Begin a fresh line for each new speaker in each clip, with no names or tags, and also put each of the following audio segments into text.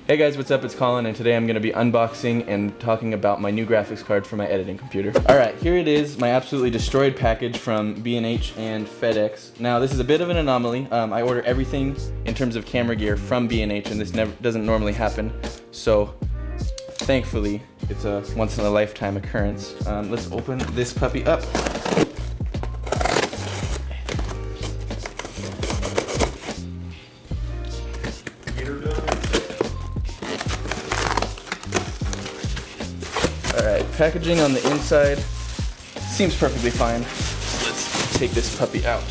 Hey guys, what's up? It's Collin, and today I'm going to be unboxing and talking about my new graphics card for my editing computer. Alright, here it is, my absolutely destroyed package from B&H and FedEx. Now, this is a bit of an anomaly. I order everything in terms of camera gear from B&H, and this doesn't normally happen. So, thankfully, it's a once-in-a-lifetime occurrence. Let's open this puppy up. Alright, packaging on the inside seems perfectly fine. Let's take this puppy out.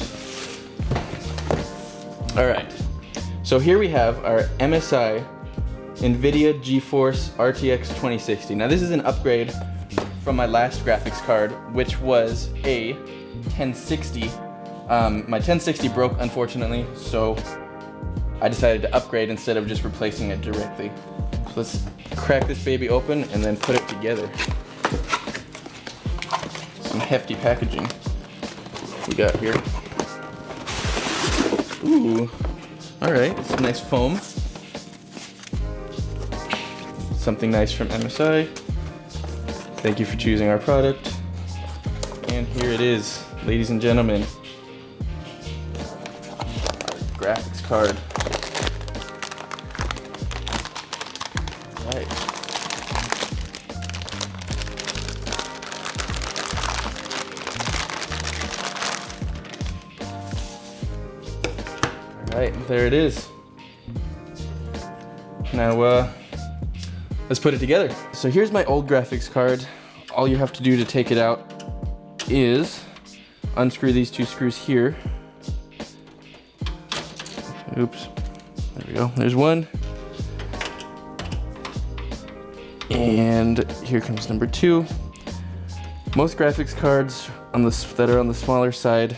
Alright, so here we have our MSI NVIDIA GeForce RTX 2060. Now this is an upgrade from my last graphics card, which was a 1060. My 1060 broke, unfortunately, so I decided to upgrade instead of just replacing it directly. So let's crack this baby open and then put it together. Some hefty packaging we got here. Ooh, all right, some nice foam. Something nice from MSI. Thank you for choosing our product. And here it is, ladies and gentlemen. Our graphics card. Right. Alright, there it is. Now, let's put it together. So here's my old graphics card. All you have to do to take it out is unscrew these two screws here. Oops, there we go, there's one. And here comes number two. Most graphics cards that are on the smaller side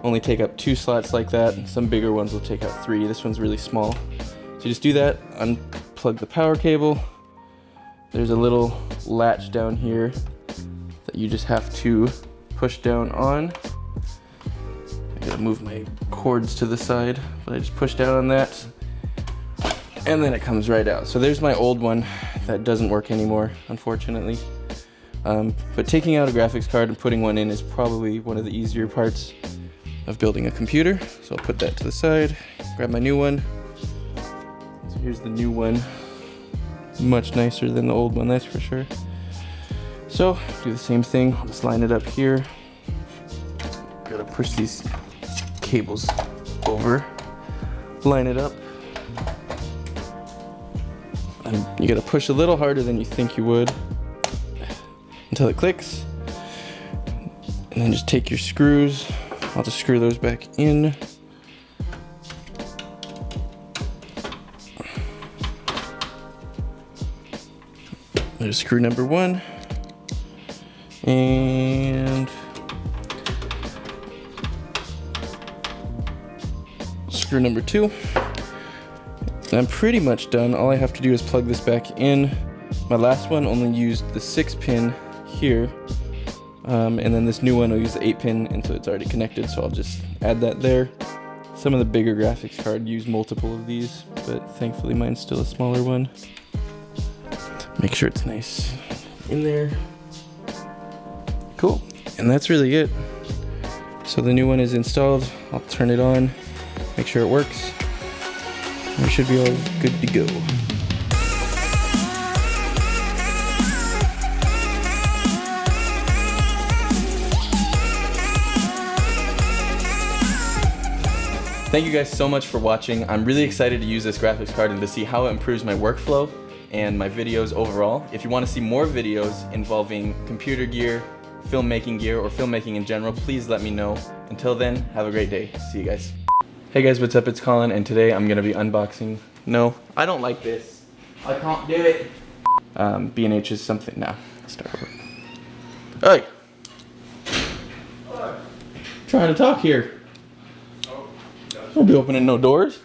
only take up 2 slots like that. Some bigger ones will take out 3. This one's really small. So just do that, unplug the power cable. There's a little latch down here that you just have to push down on. I gotta move my cords to the side, but I just push down on that. And then it comes right out. So there's my old one that doesn't work anymore, unfortunately. But taking out a graphics card and putting one in is probably one of the easier parts of building a computer. So I'll put that to the side, grab my new one. So here's the new one. Much nicer than the old one, that's for sure. So do the same thing, I'll just line it up here. Gotta push these cables over, line it up. And you gotta push a little harder than you think you would until it clicks. And then just take your screws. I'll just screw those back in. There's screw number 1. And screw number 2. I'm pretty much done. All I have to do is plug this back in. My last one only used the 6-pin here. And then this new one will use the 8-pin, and so it's already connected, so I'll just add that there. Some of the bigger graphics cards use multiple of these, but thankfully mine's still a smaller one. Make sure it's nice in there. Cool, and that's really it. So the new one is installed. I'll turn it on, make sure it works. We should be all good to go. Thank you guys so much for watching. I'm really excited to use this graphics card and to see how it improves my workflow and my videos overall. If you want to see more videos involving computer gear, filmmaking gear, or filmmaking in general, please let me know. Until then, have a great day. See you guys. Hey guys, what's up? It's Collin, and today I'm gonna be unboxing. No, I don't like this. I can't do it. B&H is something now. Start over. Hey! Trying to talk here. Don't be opening no doors.